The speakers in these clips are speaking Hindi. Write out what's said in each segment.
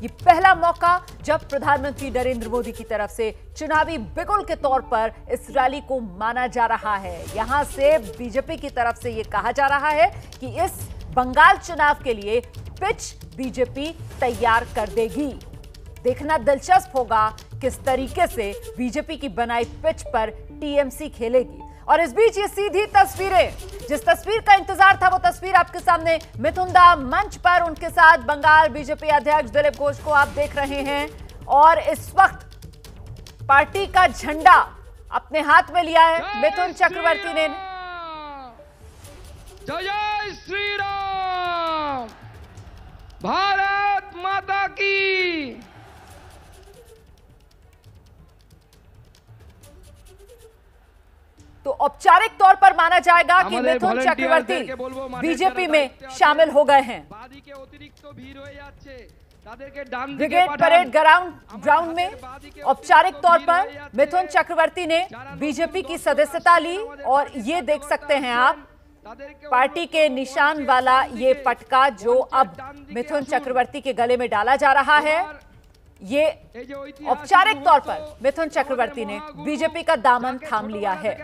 ये पहला मौका जब प्रधानमंत्री नरेंद्र मोदी की तरफ से चुनावी बिगुल के तौर पर इस रैली को माना जा रहा है। यहां से बीजेपी की तरफ से ये कहा जा रहा है कि इस बंगाल चुनाव के लिए पिच बीजेपी तैयार कर देगी। देखना दिलचस्प होगा किस तरीके से बीजेपी की बनाई पिच पर टीएमसी खेलेगी। और इस बीच ये सीधी तस्वीरें, जिस तस्वीर का इंतजार था वो तस्वीर आपके सामने मिथुनदा मंच पर उनके साथ बंगाल बीजेपी अध्यक्ष दिलीप घोष को आप देख रहे हैं। और इस वक्त पार्टी का झंडा अपने हाथ में लिया है मिथुन चक्रवर्ती ने। जय श्री राम, भारत माता की। तो औपचारिक तौर पर माना जाएगा कि मिथुन चक्रवर्ती बीजेपी में शामिल हो गए हैं। ब्रिगेड परेड ग्राउंड में औपचारिक तौर पर मिथुन चक्रवर्ती ने बीजेपी की सदस्यता ली। और ये देख सकते हैं आप पार्टी के निशान वाला ये पटका जो अब मिथुन चक्रवर्ती के गले में डाला जा रहा है। ये औपचारिक तौर पर मिथुन चक्रवर्ती ने बीजेपी का दामन थाम लिया है।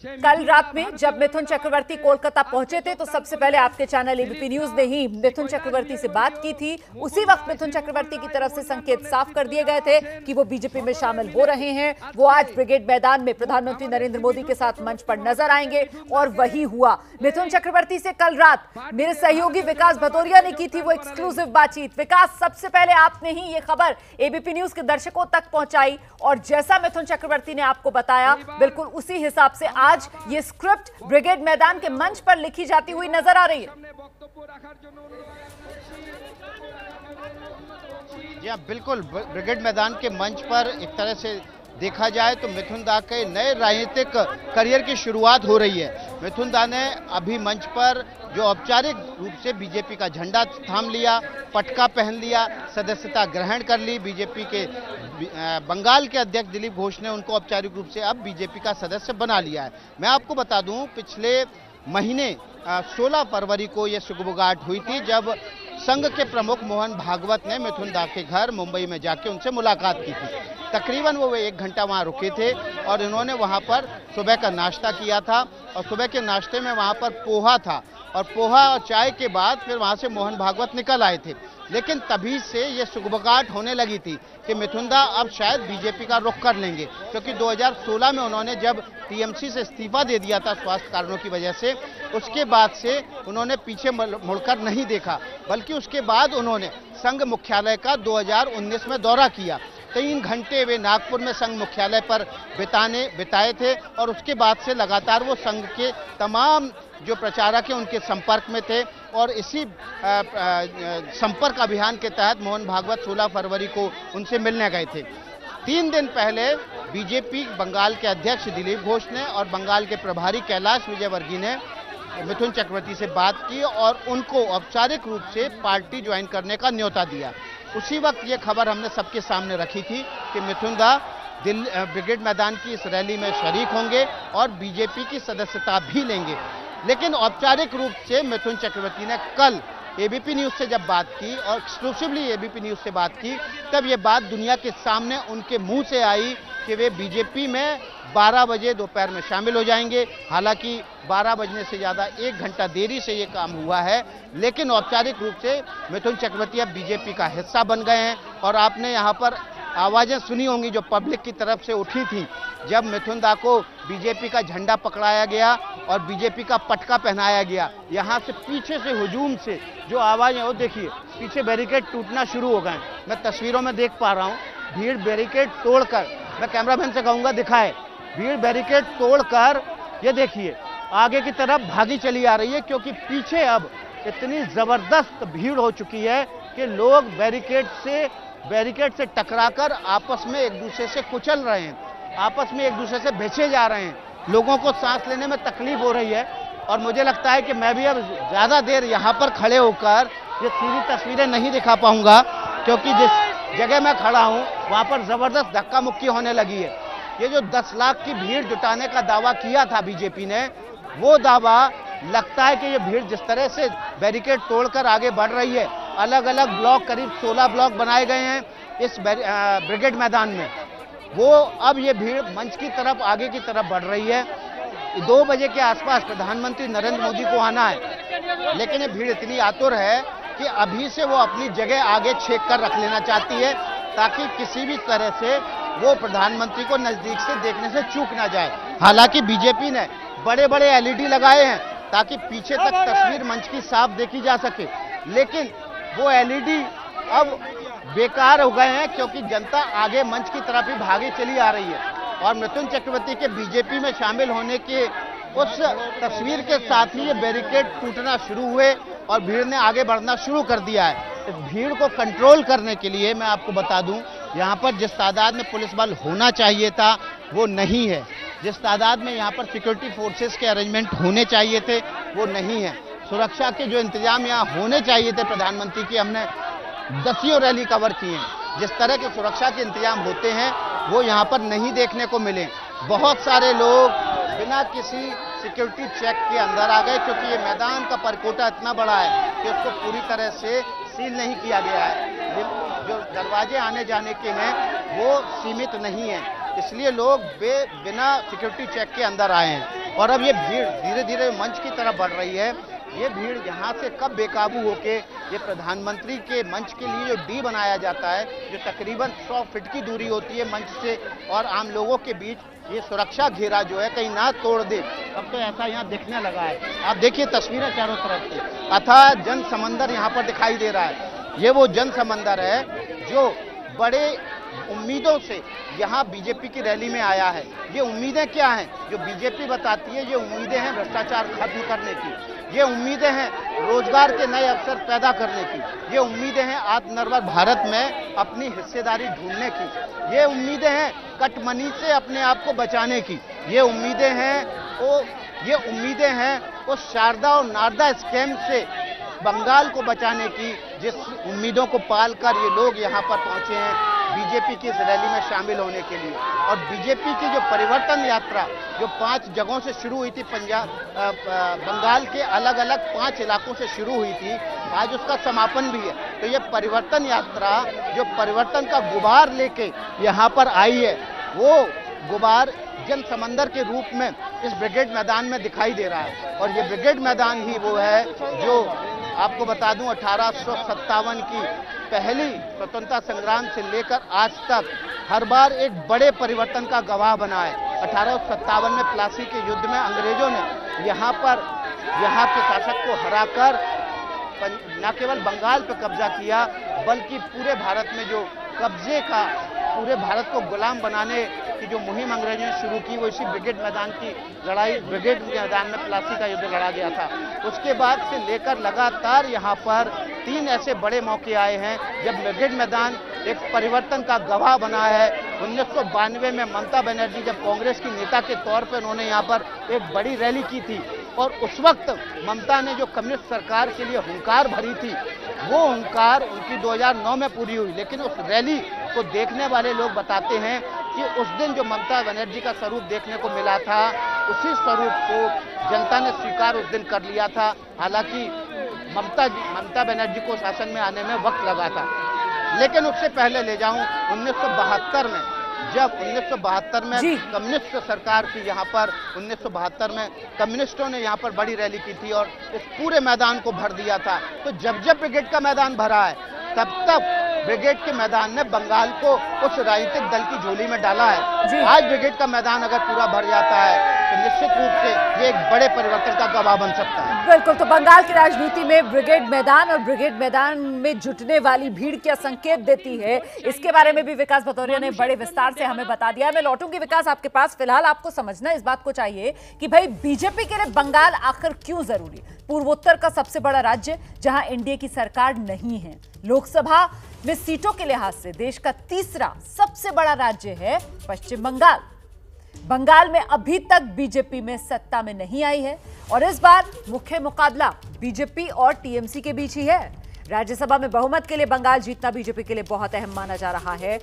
कल रात में जब मिथुन चक्रवर्ती कोलकाता पहुंचे थे तो सबसे पहले आपके चैनल एबीपी न्यूज ने ही मिथुन चक्रवर्ती से बात की थी। उसी वक्त मिथुन चक्रवर्ती की तरफ से संकेत साफ कर दिए गए थे कि वो बीजेपी में शामिल हो रहे हैं। वो आज ब्रिगेड मैदान में प्रधानमंत्री नरेंद्र मोदी के साथ मंच पर नजर आएंगे और वही हुआ। मिथुन चक्रवर्ती से कल रात मेरे सहयोगी विकास भदौरिया ने की थी वो एक्सक्लूसिव बातचीत। विकास, सबसे पहले आपने ही ये खबर एबीपी न्यूज के दर्शकों तक पहुंचाई और जैसा मिथुन चक्रवर्ती ने आपको बताया बिल्कुल उसी हिसाब से आज ये स्क्रिप्ट ब्रिगेड मैदान के मंच पर लिखी जाती हुई नजर आ रही है। जी हाँ, बिल्कुल। ब्रिगेड मैदान के मंच पर एक तरह से देखा जाए तो मिथुन दा के नए राजनीतिक करियर की शुरुआत हो रही है। मिथुन दा ने अभी मंच पर जो औपचारिक रूप से बीजेपी का झंडा थाम लिया, पटका पहन लिया, सदस्यता ग्रहण कर ली। बीजेपी के बंगाल के अध्यक्ष दिलीप घोष ने उनको औपचारिक रूप से अब बीजेपी का सदस्य बना लिया है। मैं आपको बता दूं, पिछले महीने 16 फरवरी को यह सुगबुगाहट हुई थी जब संघ के प्रमुख मोहन भागवत ने मिथुन दा के घर मुंबई में जाके उनसे मुलाकात की थी। तकरीबन वो 1 घंटा वहाँ रुके थे और इन्होंने वहाँ पर सुबह का नाश्ता किया था और सुबह के नाश्ते में वहाँ पर पोहा था और पोहा और चाय के बाद फिर वहाँ से मोहन भागवत निकल आए थे। लेकिन तभी से ये सुगबुगाहट होने लगी थी कि मिथुन दा अब शायद बीजेपी का रुख कर लेंगे, क्योंकि 2016 में उन्होंने जब टीएमसी से इस्तीफा दे दिया था स्वास्थ्य कारणों की वजह से, उसके बाद से उन्होंने पीछे मुड़कर नहीं देखा, बल्कि उसके बाद उन्होंने संघ मुख्यालय का 2019 में दौरा किया। 3 घंटे वे नागपुर में संघ मुख्यालय पर बिताए थे और उसके बाद से लगातार वो संघ के तमाम जो प्रचारक हैं उनके संपर्क में थे। और इसी संपर्क अभियान के तहत मोहन भागवत 16 फरवरी को उनसे मिलने गए थे। 3 दिन पहले बीजेपी बंगाल के अध्यक्ष दिलीप घोष ने और बंगाल के प्रभारी कैलाश विजयवर्गीय ने मिथुन चक्रवर्ती से बात की और उनको औपचारिक रूप से पार्टी ज्वाइन करने का न्योता दिया। उसी वक्त ये खबर हमने सबके सामने रखी थी कि मिथुन दा ब्रिगेड मैदान की इस रैली में शरीक होंगे और बीजेपी की सदस्यता भी लेंगे। लेकिन औपचारिक रूप से मिथुन चक्रवर्ती ने कल एबीपी न्यूज से जब बात की और एक्सक्लूसिवली एबीपी न्यूज से बात की, तब ये बात दुनिया के सामने उनके मुंह से आई कि वे बीजेपी में 12 बजे दोपहर में शामिल हो जाएंगे। हालांकि 12 बजने से ज़्यादा 1 घंटा देरी से ये काम हुआ है, लेकिन औपचारिक रूप से मिथुन चक्रवर्ती अब बीजेपी का हिस्सा बन गए हैं। और आपने यहाँ पर आवाज़ें सुनी होंगी जो पब्लिक की तरफ से उठी थी जब मिथुन दा को बीजेपी का झंडा पकड़ाया गया और बीजेपी का पटका पहनाया गया। यहाँ से पीछे से हुजूम से जो आवाज़ें, वो देखिए पीछे बैरिकेड टूटना शुरू हो गए। मैं तस्वीरों में देख पा रहा हूँ भीड़ बैरिकेड तोड़कर, मैं कैमरामैन से कहूँगा दिखाए, भीड़ बैरिकेड तोड़कर ये देखिए आगे की तरफ भागी चली आ रही है, क्योंकि पीछे अब इतनी ज़बरदस्त भीड़ हो चुकी है कि लोग बैरिकेड से टकराकर आपस में एक दूसरे से कुचल रहे हैं, आपस में एक दूसरे से भेजे जा रहे हैं। लोगों को सांस लेने में तकलीफ हो रही है और मुझे लगता है कि मैं भी अब ज़्यादा देर यहाँ पर खड़े होकर ये सीधी तस्वीरें नहीं दिखा पाऊंगा, क्योंकि जिस जगह मैं खड़ा हूँ वहाँ पर ज़बरदस्त धक्का मुक्की होने लगी है। ये जो 10 लाख की भीड़ जुटाने का दावा किया था बीजेपी ने, वो दावा लगता है कि ये भीड़ जिस तरह से बैरिकेड तोड़कर आगे बढ़ रही है, अलग अलग ब्लॉक, करीब 16 ब्लॉक बनाए गए हैं इस ब्रिगेड मैदान में, वो अब ये भीड़ मंच की तरफ, आगे की तरफ बढ़ रही है। 2 बजे के आसपास प्रधानमंत्री नरेंद्र मोदी को आना है, लेकिन ये भीड़ इतनी आतुर है कि अभी से वो अपनी जगह आगे छेक कर रख लेना चाहती है, ताकि किसी भी तरह से वो प्रधानमंत्री को नजदीक से देखने से चूक ना जाए। हालांकि बीजेपी ने बड़े बड़े एलईडी लगाए हैं ताकि पीछे तक तस्वीर मंच की साफ देखी जा सके, लेकिन वो एलईडी अब बेकार हो गए हैं क्योंकि जनता आगे मंच की तरफ ही भागी चली आ रही है। और मिथुन चक्रवर्ती के बीजेपी में शामिल होने के उस तस्वीर के साथ ही ये बैरिकेड टूटना शुरू हुए और भीड़ ने आगे बढ़ना शुरू कर दिया है। इस भीड़ को कंट्रोल करने के लिए मैं आपको बता दूं, यहाँ पर जिस तादाद में पुलिस बल होना चाहिए था वो नहीं है, जिस तादाद में यहाँ पर सिक्योरिटी फोर्सेस के अरेंजमेंट होने चाहिए थे वो नहीं है। सुरक्षा के जो इंतजाम यहाँ होने चाहिए थे प्रधानमंत्री की, हमने दसियों रैली कवर की हैं, जिस तरह के सुरक्षा के इंतजाम होते हैं वो यहाँ पर नहीं देखने को मिले। बहुत सारे लोग बिना किसी सिक्योरिटी चेक के अंदर आ गए, क्योंकि ये मैदान का परकोटा इतना बड़ा है कि उसको पूरी तरह से सील नहीं किया गया है। जो दरवाजे आने जाने के हैं वो सीमित नहीं है, इसलिए लोग बिना सिक्योरिटी चेक के अंदर आए हैं। और अब ये भीड़ धीरे धीरे मंच की तरफ बढ़ रही है। ये भीड़ यहाँ से कब बेकाबू होके ये प्रधानमंत्री के मंच के लिए जो डी बनाया जाता है, जो तकरीबन 100 फीट की दूरी होती है मंच से और आम लोगों के बीच, ये सुरक्षा घेरा जो है कहीं ना तोड़ दे, अब तो ऐसा यहाँ दिखने लगा है। आप देखिए तस्वीरें चारों तरफ से, अथाह जन समंदर यहाँ पर दिखाई दे रहा है। ये वो जन समंदर है जो बड़े उम्मीदों से यहाँ बीजेपी की रैली में आया है। ये उम्मीदें क्या हैं जो बीजेपी बताती है? ये उम्मीदें हैं भ्रष्टाचार खत्म करने की, ये उम्मीदें हैं रोजगार के नए अवसर पैदा करने की, ये उम्मीदें हैं आत्मनिर्भर भारत में अपनी हिस्सेदारी ढूंढने की, ये उम्मीदें हैं कट मनी से अपने आप को बचाने की, ये उम्मीदें हैं उस शारदा और नारदा स्कैम से बंगाल को बचाने की, जिस उम्मीदों को पालकर ये लोग यहाँ पर पहुंचे हैं बीजेपी की इस रैली में शामिल होने के लिए। और बीजेपी की जो परिवर्तन यात्रा जो 5 जगहों से शुरू हुई थी, बंगाल के अलग अलग 5 इलाकों से शुरू हुई थी, आज उसका समापन भी है। तो ये परिवर्तन यात्रा जो परिवर्तन का गुबार लेके यहाँ पर आई है, वो गुबार जन समंदर के रूप में इस ब्रिगेड मैदान में दिखाई दे रहा है। और ये ब्रिगेड मैदान ही वो है जो आपको बता दूं 1857 की पहली स्वतंत्रता संग्राम से लेकर आज तक हर बार एक बड़े परिवर्तन का गवाह बना है। 1857 में प्लासी के युद्ध में अंग्रेजों ने यहाँ के शासक को हराकर न केवल बंगाल पर कब्जा किया, बल्कि पूरे भारत में जो कब्जे का, पूरे भारत को गुलाम बनाने की जो मुहिम अंग्रेजों ने शुरू की, वो इसी ब्रिगेड मैदान की लड़ाई, ब्रिगेड मैदान में प्लासी का युद्ध लड़ा गया था। उसके बाद से लेकर लगातार यहाँ पर 3 ऐसे बड़े मौके आए हैं जब ब्रिगेड मैदान एक परिवर्तन का गवाह बना है। 1992 में ममता बनर्जी जब कांग्रेस की नेता के तौर पर उन्होंने यहाँ पर एक बड़ी रैली की थी, और उस वक्त ममता ने जो कम्युनिस्ट सरकार के लिए हुंकार भरी थी, वो हुंकार उनकी 2009 में पूरी हुई। लेकिन उस रैली को देखने वाले लोग बताते हैं कि उस दिन जो ममता बनर्जी का स्वरूप देखने को मिला था, उसी स्वरूप को जनता ने स्वीकार उस दिन कर लिया था। हालांकि ममता बनर्जी को शासन में आने में वक्त लगा था। लेकिन उससे पहले ले जाऊं 1972 में, जब 1972 में कम्युनिस्ट सरकार की यहाँ पर 1972 में कम्युनिस्टों ने यहाँ पर बड़ी रैली की थी और इस पूरे मैदान को भर दिया था। तो जब जब ब्रिगेड का मैदान भरा है, तब तब ब्रिगेड के मैदान ने बंगाल को उस राजनीतिक दल की झोली में डाला है। आज ब्रिगेड का मैदान अगर पूरा भर जाता है तो निश्चित रूप से ये एक बड़े परिवर्तन का गवाह बन सकता है। बिल्कुल, तो बंगाल की राजनीति में ब्रिगेड मैदान और ब्रिगेड मैदान में जुटने वाली भीड़ क्या संकेत देती है, इसके बारे में भी विकास भदौरिया ने बड़े विस्तार से हमें बता दिया। मैं लौटूंगी विकास आपके पास। फिलहाल आपको समझना इस बात को चाहिए कि भाई बीजेपी के लिए बंगाल आखिर क्यों जरूरी? पूर्वोत्तर का सबसे बड़ा राज्य जहां एनडीए की सरकार नहीं है, लोकसभा में सीटों के लिहाज से देश का तीसरा सबसे बड़ा राज्य है पश्चिम बंगाल। बंगाल में अभी तक बीजेपी में सत्ता में नहीं आई है और इस बार मुख्य मुकाबला बीजेपी और टीएमसी के बीच ही है। राज्यसभा में बहुमत के लिए बंगाल जीतना बीजेपी के लिए बहुत अहम माना जा रहा है।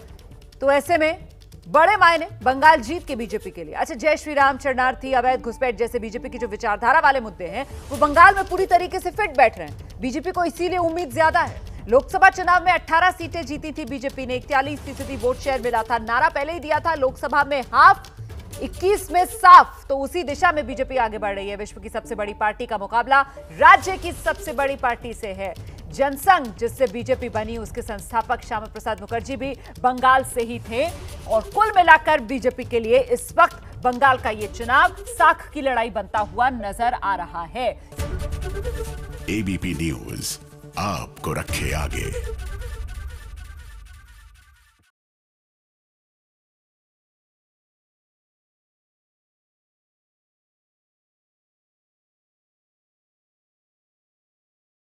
तो ऐसे में बड़े मायने बंगाल जीत के बीजेपी के लिए। अच्छा, जय श्री राम, शरणार्थी, अवैध घुसपैठ जैसे बीजेपी की जो विचारधारा वाले मुद्दे हैं वो बंगाल में पूरी तरीके से फिट बैठ रहे हैं। बीजेपी को इसीलिए उम्मीद ज्यादा है। लोकसभा चुनाव में 18 सीटें जीती थी बीजेपी ने, 41% वोट शेयर मिला था। नारा पहले ही दिया था, लोकसभा में हाफ, 21 में साफ। तो उसी दिशा में बीजेपी आगे बढ़ रही है। विश्व की सबसे बड़ी पार्टी का मुकाबला राज्य की सबसे बड़ी पार्टी से है। जनसंघ, जिससे बीजेपी बनी, उसके संस्थापक श्यामा प्रसाद मुखर्जी भी बंगाल से ही थे। और कुल मिलाकर बीजेपी के लिए इस वक्त बंगाल का ये चुनाव साख की लड़ाई बनता हुआ नजर आ रहा है। एबीपी न्यूज आपको रखे आगे।